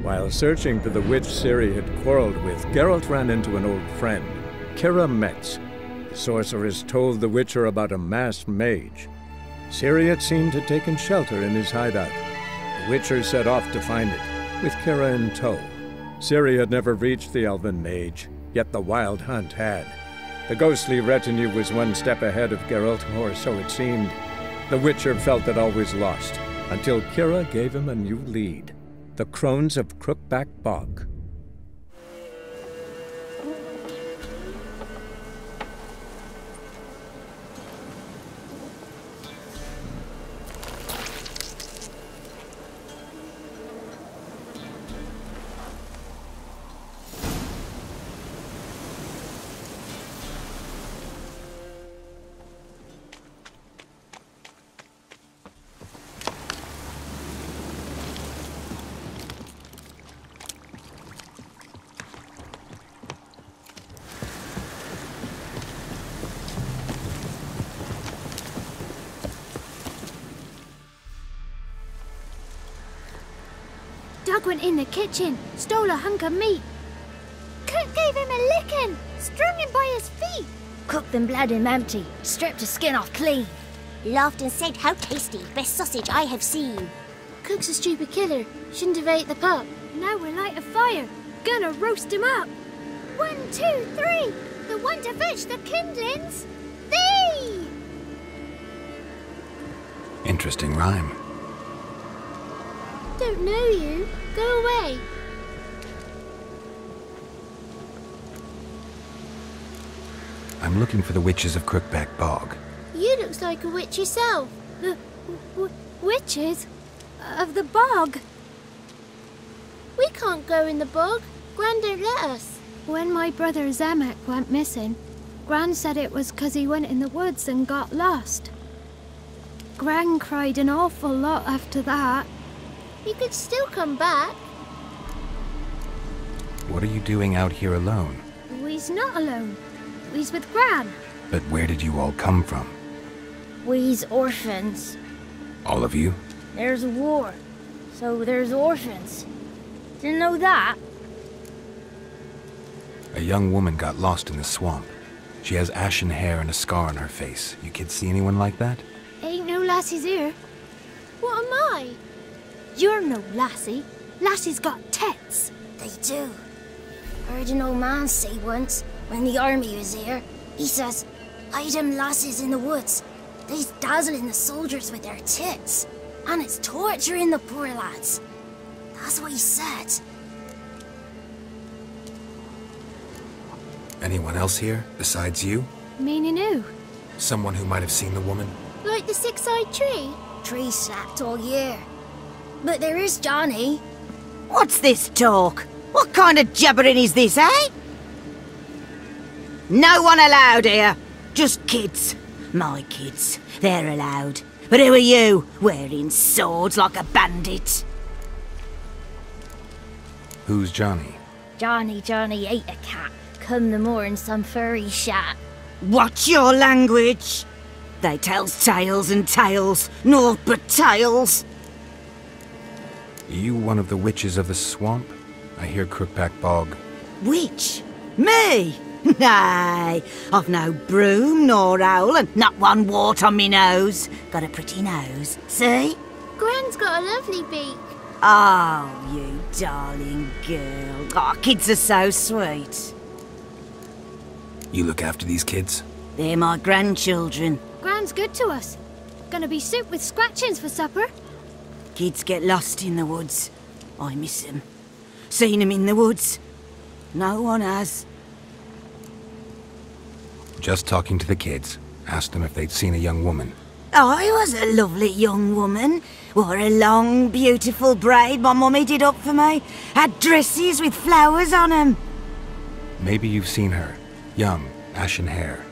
While searching for the witch Ciri had quarreled with, Geralt ran into an old friend, Keira Metz. The sorceress told the Witcher about a masked mage. Ciri had seemed to have taken shelter in his hideout. The Witcher set off to find it, with Keira in tow. Ciri had never reached the elven mage, yet the Wild Hunt had. The ghostly retinue was one step ahead of Geralt, or so it seemed. The Witcher felt that all was lost, until Keira gave him a new lead. The Crones of Crookback Bog. Doug went in the kitchen, stole a hunk of meat. Cook gave him a licking, strung him by his feet. Cooked and bled him empty, stripped his skin off clean. Laughed and said, "How tasty, best sausage I have seen." Cook's a stupid killer, shouldn't have ate the pup. Now we'll light a fire, gonna roast him up. 1, 2, 3, the one to fetch the kindlings, thee! Interesting rhyme. Don't know you. Go away. I'm looking for the witches of Crookback Bog. You looks like a witch yourself. The witches of the bog. We can't go in the bog. Gran don't let us. When my brother Zemek went missing, Gran said it was 'cause he went in the woods and got lost. Gran cried an awful lot after that. You could still come back. What are you doing out here alone? We's not alone. We's with Gran. But where did you all come from? We's orphans. All of you? There's a war, so there's orphans. Didn't know that? A young woman got lost in the swamp. She has ashen hair and a scar on her face. You kids see anyone like that? Ain't no lassies here. What am I? You're no lassie. Lassie's got tits. They do. Heard an old man say once, when the army was here, he says, "Hide them lasses in the woods. They's dazzling the soldiers with their tits, and it's torturing the poor lads." That's what he said. Anyone else here, besides you? Meaning who? Someone who might have seen the woman? Like the six-eyed tree? Tree slapped all year. But there is Johnny. What's this talk? What kind of jabbering is this, eh? No one allowed here. Just kids. My kids. They're allowed. But who are you, wearing swords like a bandit? Who's Johnny? Johnny ate a cat. Come the moor in some furry shat. Watch your language. They tells tales and tales, naught but tales. You one of the witches of the swamp? I hear Crookback Bog. Witch? Me? Nay, I've no broom nor owl and not one wart on me nose. Got a pretty nose, see? Gran's got a lovely beak. Oh, you darling girl. Oh, kids are so sweet. You look after these kids? They're my grandchildren. Gran's good to us. Gonna be soup with scratchings for supper. Kids get lost in the woods. I miss them. Seen them in the woods. No one has. Just talking to the kids. Asked them if they'd seen a young woman. I was a lovely young woman. Wore a long, beautiful braid my mummy did up for me. Had dresses with flowers on 'em. Maybe you've seen her. Young, ashen hair.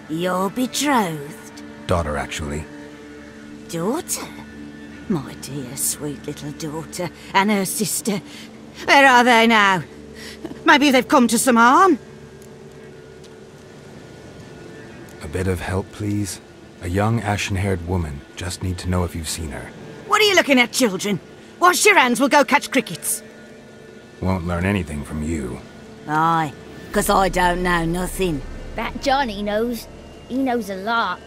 Your betrothed? Daughter, actually. Daughter? My dear, sweet little daughter. And her sister. Where are they now? Maybe they've come to some harm? A bit of help, please? A young, ashen-haired woman. Just need to know if you've seen her. What are you looking at, children? Wash your hands, we'll go catch crickets. Won't learn anything from you. Aye, 'cause I don't know nothing. That Johnny knows. He knows a lot.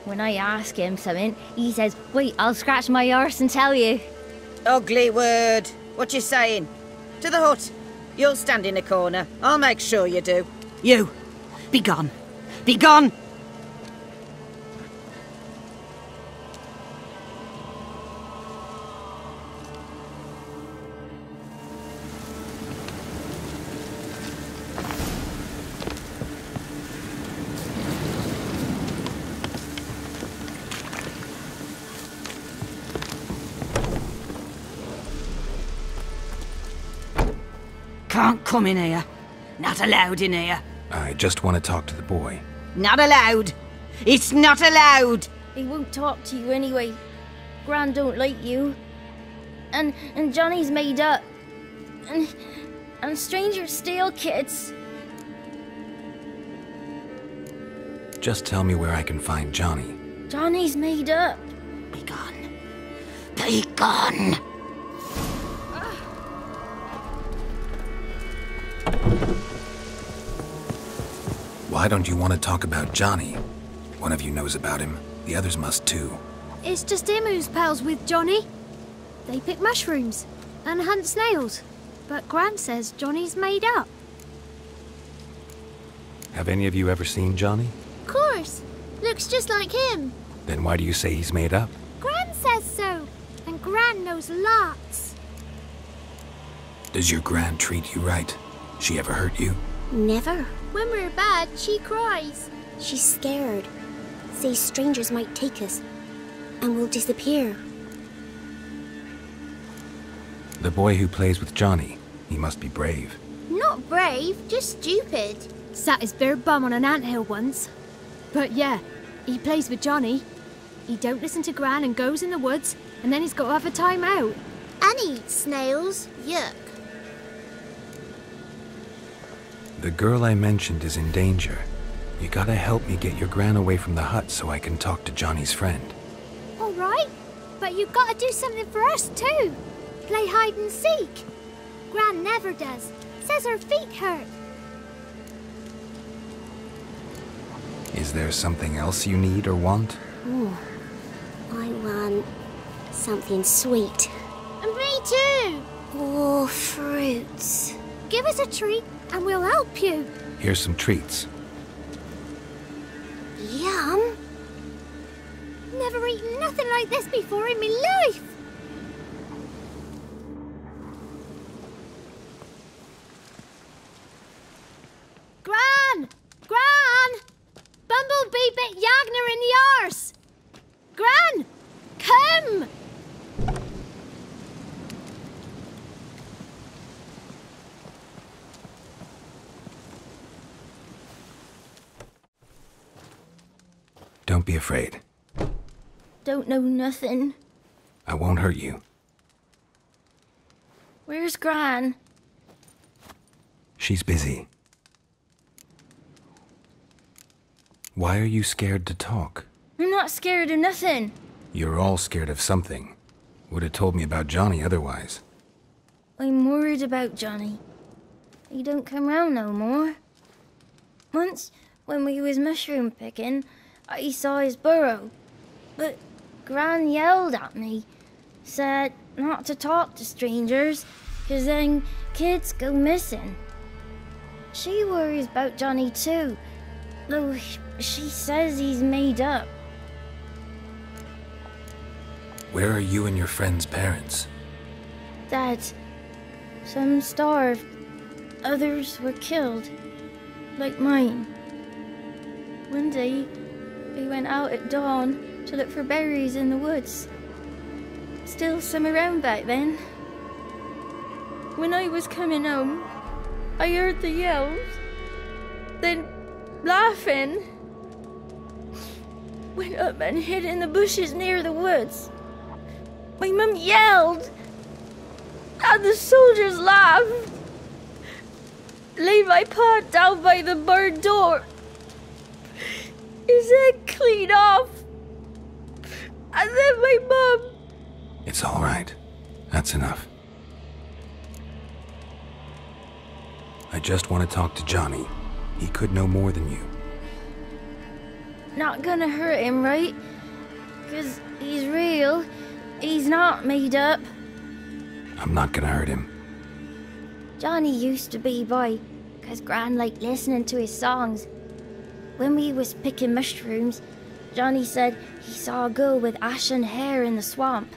When I ask him something, he says, wait, I'll scratch my arse and tell you. Ugly word. What you saying? To the hut. You'll stand in a corner. I'll make sure you do. You, be gone. Be gone! Can't come in here. Not allowed in here. I just want to talk to the boy. Not allowed. It's not allowed. He won't talk to you anyway. Gran don't like you. And Johnny's made up. And strangers steal kids. Just tell me where I can find Johnny. Johnny's made up. Be gone. Be gone. Why don't you want to talk about Johnny? One of you knows about him. The others must too. It's just him who's pals with Johnny. They pick mushrooms and hunt snails. But Gran says Johnny's made up. Have any of you ever seen Johnny? Of course. Looks just like him. Then why do you say he's made up? Gran says so. And Gran knows lots. Does your Gran treat you right? She ever hurt you? Never. When we're bad, she cries. She's scared. Says strangers might take us. And we'll disappear. The boy who plays with Johnny, he must be brave. Not brave, just stupid. Sat his bare bum on an anthill once. But yeah, he plays with Johnny. He don't listen to Gran and goes in the woods, and then he's got to have a time out. And he eats snails. Yuck. The girl I mentioned is in danger. You gotta help me get your Gran away from the hut so I can talk to Johnny's friend. All right, but you got to do something for us too. Play hide and seek. Gran never does. Says her feet hurt. Is there something else you need or want? Ooh, I want something sweet. And me too. Oh, fruits. Give us a treat and we'll help you. Here's some treats. Yum. Never eaten nothing like this before in my life. Gran! Gran! Bumblebee bit Yagner in the arse! Gran! Come! Don't be afraid. Don't know nothing. I won't hurt you. Where's Gran? She's busy. Why are you scared to talk? I'm not scared of nothing. You're all scared of something. Would have told me about Johnny otherwise. I'm worried about Johnny. He don't come round no more. Once, when we was mushroom picking, I saw his burrow. But Gran yelled at me, said not to talk to strangers, 'cause then kids go missing. She worries about Johnny too, though she says he's made up. Where are you and your friend's parents? Dad, some starved, others were killed, like mine. One day, we went out at dawn to look for berries in the woods. Still some around back then. When I was coming home, I heard the yells, then laughing. Went up and hid in the bushes near the woods. My mum yelled, and the soldiers laughed. Laid my pa down by the barn door. His head clean off. And then my mum... It's all right. That's enough. I just want to talk to Johnny. He could know more than you. Not gonna hurt him, right? 'Cause he's real. He's not made up. I'm not gonna hurt him. Johnny used to be by, 'cause Gran liked listening to his songs. When we was picking mushrooms, Johnny said he saw a girl with ashen hair in the swamp.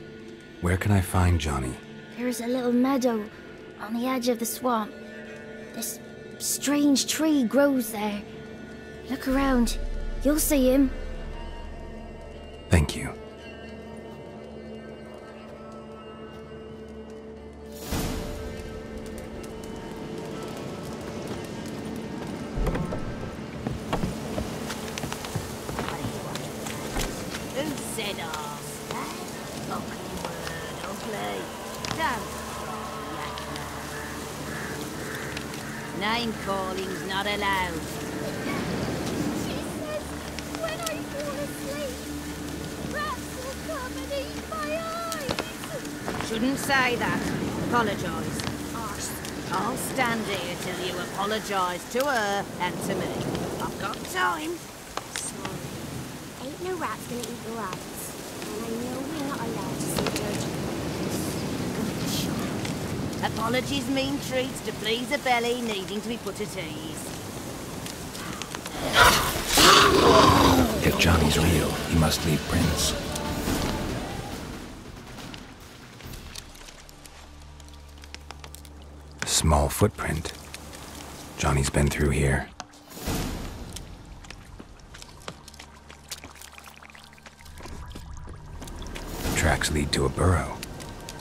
Where can I find Johnny? There's a little meadow on the edge of the swamp. This strange tree grows there. Look around. You'll see him. Thank you. Who said arse? Ugly word, ugly. Don't cry, yak man. Name calling's not allowed. She says when I fall asleep, rats will come and eat my eyes. Shouldn't say that. Apologise. Arse. I'll stand here till you apologise to her and to me. I've got time. Sorry. Ain't no rats gonna eat your eyes. And I know we're not allowed to see dirty clothes. Apologies mean treats to please a belly needing to be put at ease. If Johnny's real, he must leave prints. Small footprint. Johnny's been through here. Tracks lead to a burrow.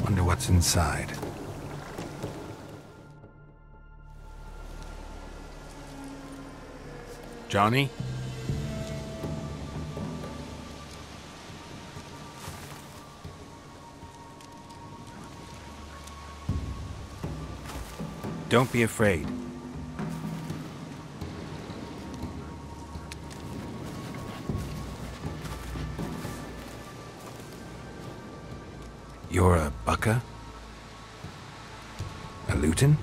Wonder what's inside. Johnny? Don't be afraid. You're a Bukka? A Luton?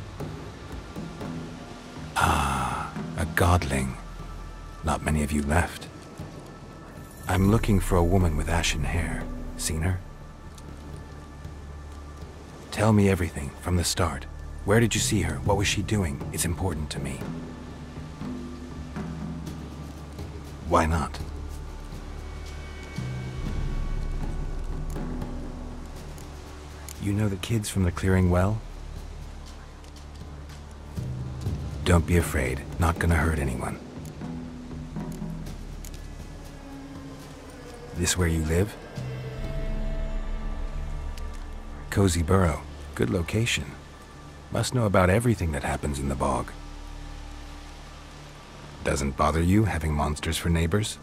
Ah, a godling. Not many of you left. I'm looking for a woman with ashen hair. Seen her? Tell me everything from the start. Where did you see her? What was she doing? It's important to me. Why not? You know the kids from the clearing well? Don't be afraid. Not gonna hurt anyone. This where you live? Cozy Burrow. Good location. Must know about everything that happens in the bog. Doesn't bother you having monsters for neighbors?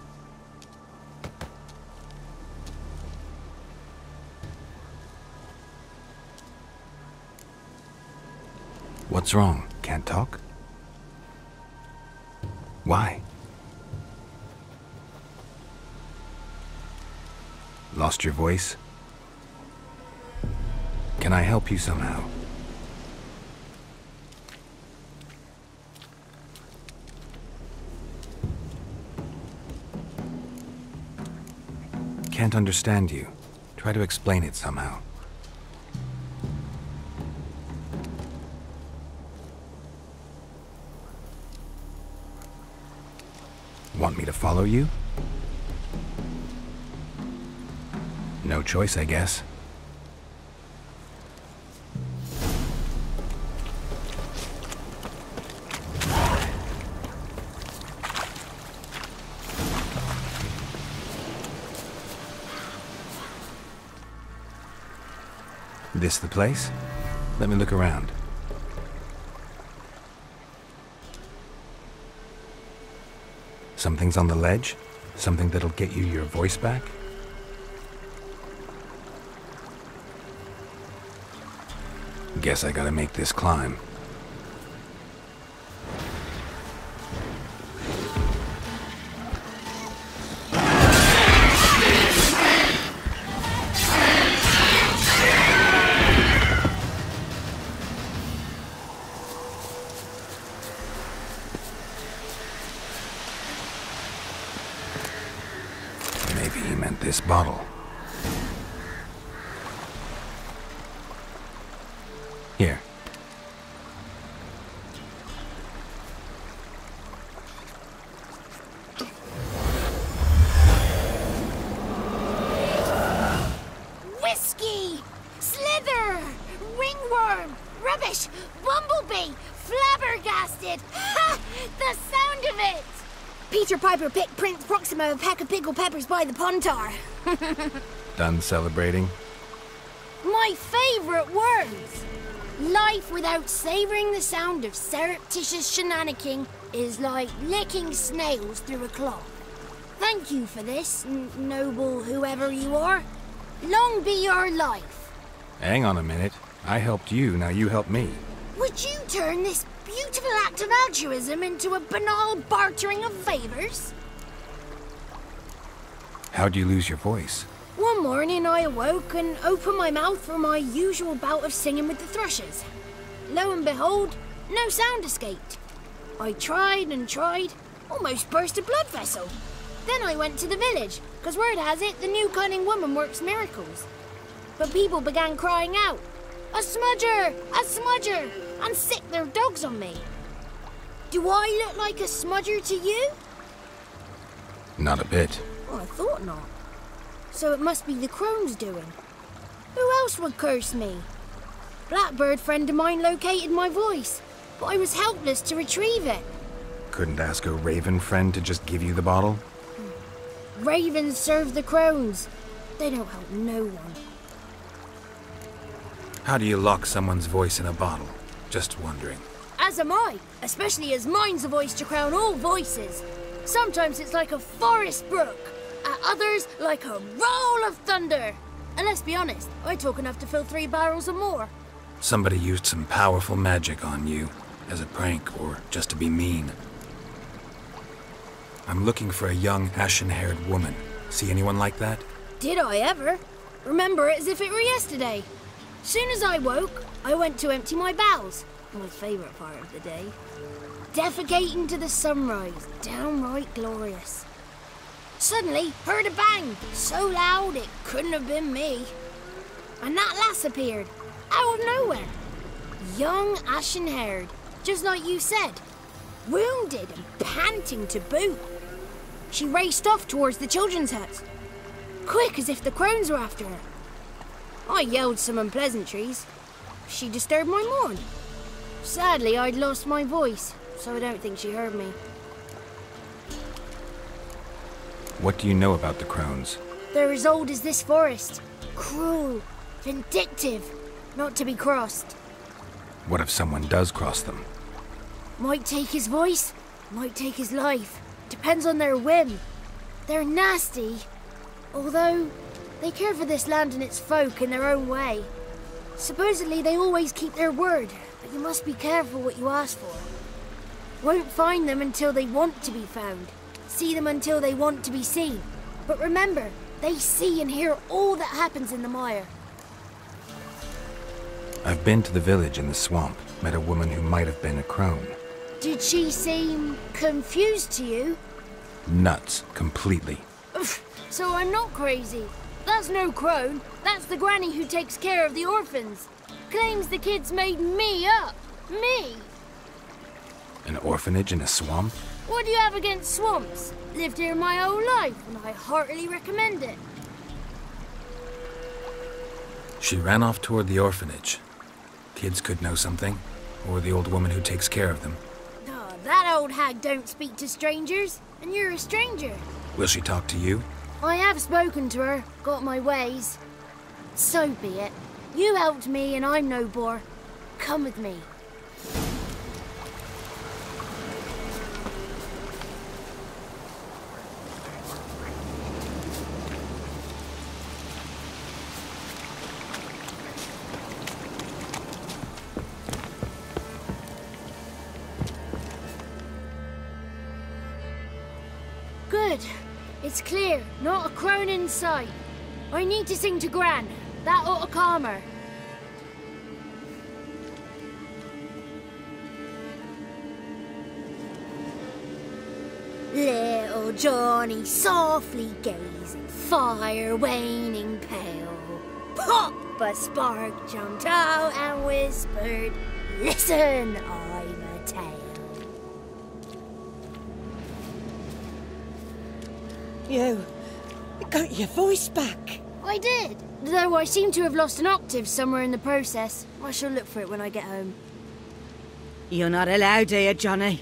What's wrong? Can't talk? Why? Lost your voice? Can I help you somehow? Can't understand you. Try to explain it somehow. Want me to follow you? No choice, I guess. This the place? Let me look around. Something's on the ledge? Something that'll get you your voice back? Guess I gotta make this climb. he meant this bottle. Here. Whiskey! Slither! Ringworm! Rubbish! Bumblebee! Flabbergasted! Ha! The sound of it! Peter Piper picked Prince Proxima a pack of pickled peppers by the Pontar. Done celebrating? My favorite words! Life without savoring the sound of surreptitious shenanigans is like licking snails through a cloth. Thank you for this, noble whoever you are. Long be your life. Hang on a minute. I helped you, now you help me. Would you turn this beautiful act of altruism into a banal bartering of favors? How'd you lose your voice? One morning I awoke and opened my mouth for my usual bout of singing with the thrushes. Lo and behold, no sound escaped. I tried and tried, almost burst a blood vessel. Then I went to the village, because word has it the new cunning woman works miracles. But people began crying out, "A smudger! A smudger!" and sicked their dogs on me. Do I look like a smudger to you? Not a bit. Oh, I thought not. So it must be the crone's doing. Who else would curse me? Blackbird friend of mine located my voice, but I was helpless to retrieve it. Couldn't ask a raven friend to just give you the bottle? Ravens serve the crones. They don't help no one. How do you lock someone's voice in a bottle? Just wondering. As am I, especially as mine's a voice to crown all voices. Sometimes it's like a forest brook, at others like a roll of thunder. And let's be honest, I talk enough to fill 3 barrels or more. Somebody used some powerful magic on you, as a prank or just to be mean. I'm looking for a young, ashen-haired woman. See anyone like that? Did I ever? Remember it as if it were yesterday. Soon as I woke, I went to empty my bowels. My favourite part of the day. Defecating to the sunrise, downright glorious. Suddenly, heard a bang, so loud it couldn't have been me. And that lass appeared, out of nowhere. Young, ashen-haired, just like you said. Wounded and panting to boot. She raced off towards the children's huts, quick as if the crones were after her. I yelled some unpleasantries. She disturbed my morn. Sadly, I'd lost my voice, so I don't think she heard me. What do you know about the crones? They're as old as this forest. Cruel, vindictive, not to be crossed. What if someone does cross them? Might take his voice, might take his life. Depends on their whim. They're nasty, although they care for this land and its folk in their own way. Supposedly they always keep their word, but you must be careful what you ask for. Won't find them until they want to be found. See them until they want to be seen. But remember, they see and hear all that happens in the mire. I've been to the village in the swamp, met a woman who might have been a crone. Did she seem confused to you? Nuts, completely. So I'm not crazy. That's no crone. That's the granny who takes care of the orphans. Claims the kids made me up. Me. An orphanage in a swamp? What do you have against swamps? Lived here my whole life, and I heartily recommend it. She ran off toward the orphanage. Kids could know something, or the old woman who takes care of them. Oh, that old hag don't speak to strangers, and you're a stranger. Will she talk to you? I have spoken to her, got my ways. So be it. You helped me, and I'm no bore. Come with me. Good. It's clear, not a crone in sight. I need to sing to Gran. That ought to calm her. Little Johnny softly gazing, fire waning pale. Pop! A spark jumped out and whispered, "Listen, I've a tale." You got your voice back. I did, though I seem to have lost an octave somewhere in the process. I shall look for it when I get home. You're not allowed here, Johnny.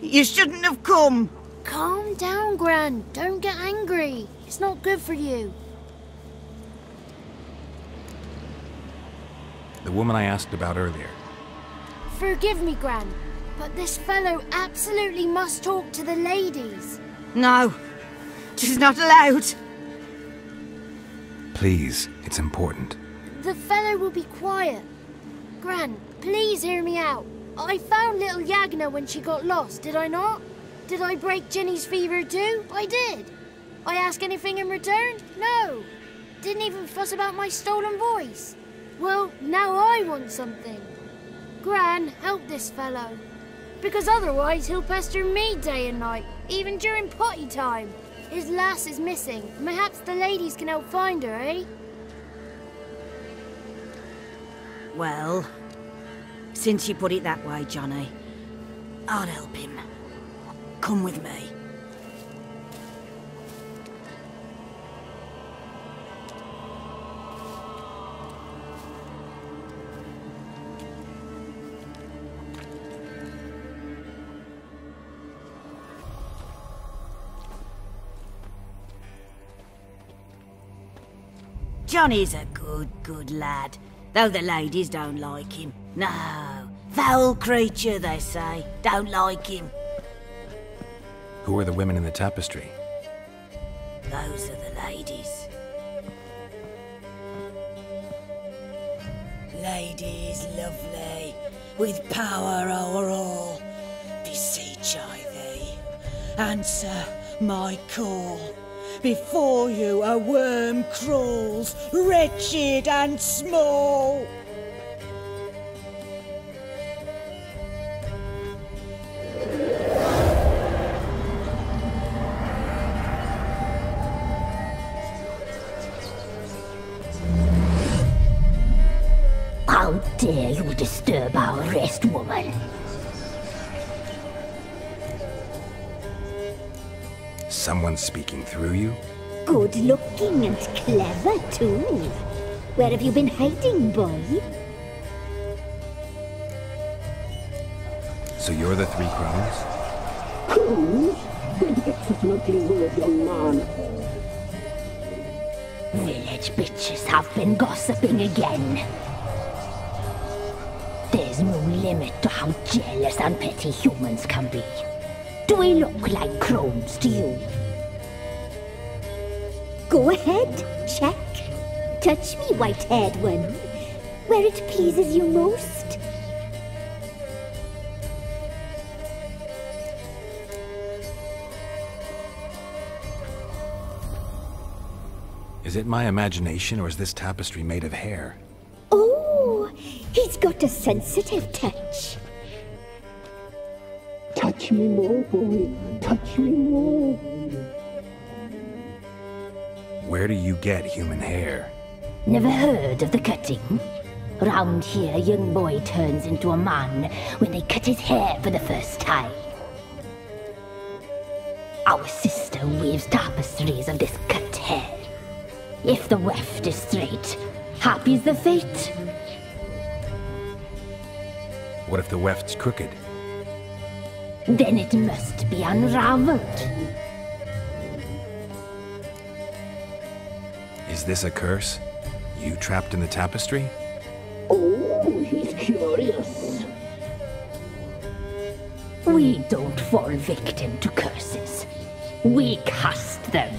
You shouldn't have come. Calm down, Gran. Don't get angry. It's not good for you. The woman I asked about earlier. Forgive me, Gran, but this fellow absolutely must talk to the ladies. No, she's not allowed. Please, it's important. The fellow will be quiet. Gran, please hear me out. I found little Yagna when she got lost, did I not? Did I break Ginny's fever too? I did. I ask anything in return? No. Didn't even fuss about my stolen voice. Well, now I want something. Gran, help this fellow. Because otherwise he'll pester me day and night, even during potty time. His lass is missing. Perhaps the ladies can help find her, eh? Well, since you put it that way, Johnny, I'll help him. Come with me. Johnny's a good lad, though the ladies don't like him. No, foul creature, they say. Don't like him. Who are the women in the tapestry? Those are the ladies. Ladies lovely, with power o'er all. Beseech I thee, answer my call. Before you a worm crawls, wretched and small. How dare you disturb our rest, woman? Someone speaking through you? Good looking and clever, too. Where have you been hiding, boy? So you're the Three Crones? Crones? Such an ugly word, young man. Village bitches have been gossiping again. There's no limit to how jealous and petty humans can be. Do we look like crones to you? Go ahead, check. Touch me, white-haired one, where it pleases you most. Is it my imagination, or is this tapestry made of hair? Oh, he's got a sensitive touch. Touch me more, boy. Touch me more. Where do you get human hair? Never heard of the cutting? Round here, a young boy turns into a man when they cut his hair for the first time. Our sister weaves tapestries of this cut hair. If the weft is straight, happy's the fate. What if the weft's crooked? Then it must be unraveled. Is this a curse? You trapped in the tapestry? Oh, he's curious. We don't fall victim to curses. We cast them.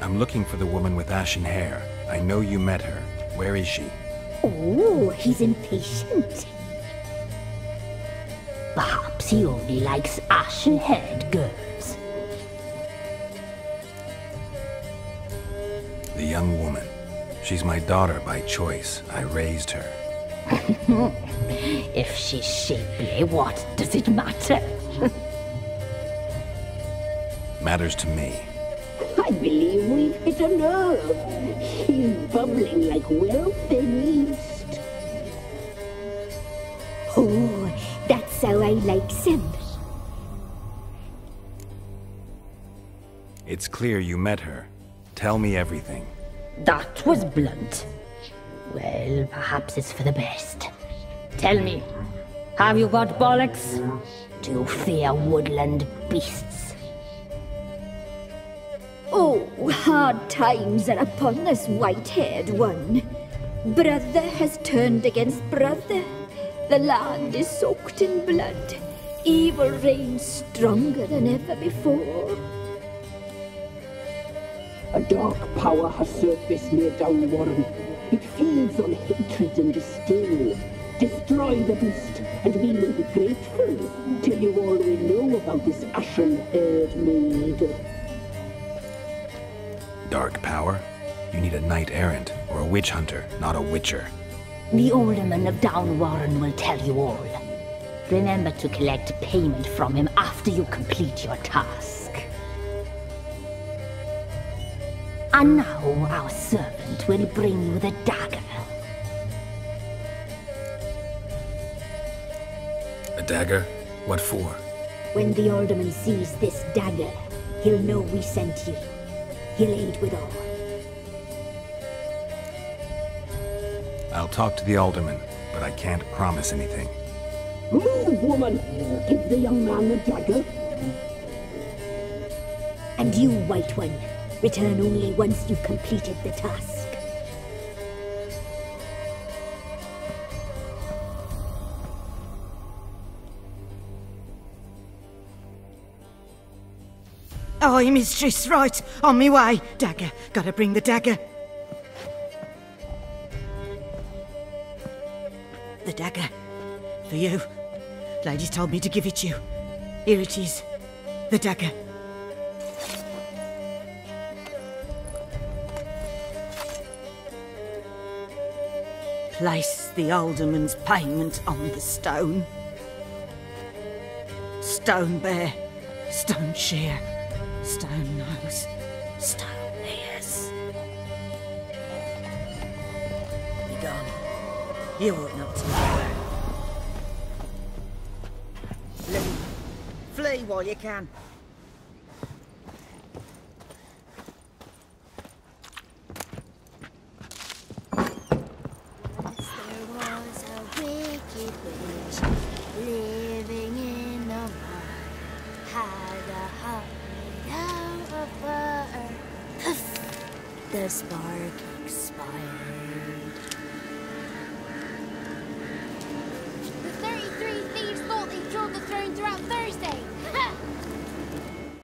I'm looking for the woman with ashen hair. I know you met her. Where is she? Oh, he's impatient. Perhaps he only likes ashen-haired girls. The young woman. She's my daughter by choice. I raised her. If she's shapely, what does it matter? matters to me. I believe we've hit a nerve. She's bubbling like well-fed yeast. Oh, that's how I like them. It's clear you met her. Tell me everything. That was blunt. Well, perhaps it's for the best. Tell me, have you got bollocks? Do you fear woodland beasts? Oh, hard times are upon us, white-haired one. Brother has turned against brother. The land is soaked in blood. Evil reigns stronger than ever before. A dark power has surfaced near Downwarren. It feeds on hatred and disdain. Destroy the beast, and we will be grateful. Tell you all we know about this ashen-haired maid. Dark power? You need a knight-errant or a witch-hunter, not a witcher. The alderman of Downwarren will tell you all. Remember to collect payment from him after you complete your task. And now our servant will bring you the dagger. A dagger? What for? When the alderman sees this dagger, he'll know we sent you. He'll aid with all. I'll talk to the alderman, but I can't promise anything. Move, woman! Give the young man the dagger. And you, White One, return only once you've completed the task. Aye, mistress, right. On me way. Dagger. Gotta bring the dagger. The dagger. For you. Ladies told me to give it you. Here it is. The dagger. Place the alderman's payment on the stone. Stone bear. Stone shear. Stone nose, stone ears. Be gone. You ought not to matter. Flee. Flee while you can. Once there was a wicked witch living in a mine. Had a heart out of fire. The spark expired.